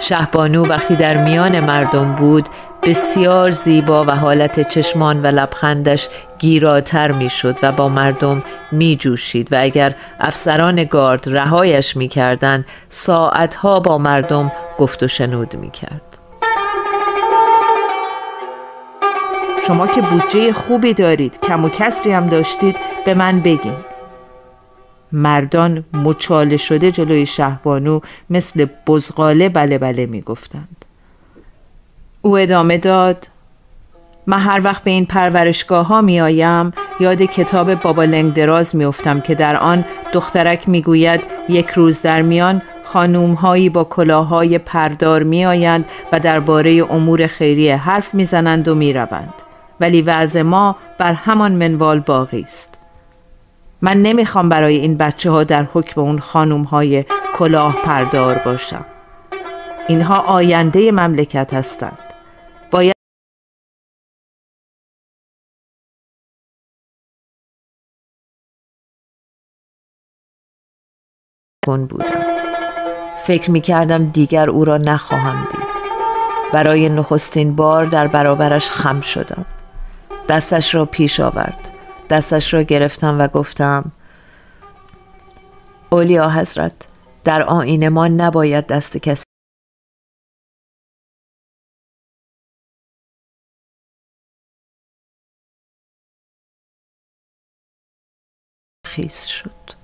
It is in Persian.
شهبانو وقتی در میان مردم بود بسیار زیبا و حالت چشمان و لبخندش گیراتر می شد و با مردم می جوشید و اگر افسران گارد رهایش می کردن ساعتها با مردم گفت و شنود می کرد. شما که بودجه خوبی دارید، کم و کسری هم داشتید، به من بگین. مردان مچاله شده جلوی شهبانو مثل بزغاله بله بله می گفتند. او ادامه داد: من هر وقت به این پرورشگاه ها می آیم یاد کتاب بابا لنگ دراز می افتم که در آن دخترک می گوید یک روز در میان خانوم هایی با کلاههای پردار می آیند و درباره امور خیریه حرف می زنند و می روند، ولی وضع ما بر همان منوال باقی است. من نمیخوام برای این بچه ها در حکم اون خانوم های کلاه پردار باشم. اینها آینده مملکت هستند. باید بودم. فکر میکردم دیگر او را نخواهم دید. برای نخستین بار در برابرش خم شدم. دستش را پیش آورد. دستش را گرفتم و گفتم: اولیا حضرت، در آیین ما نباید دست کسی. خیس شد.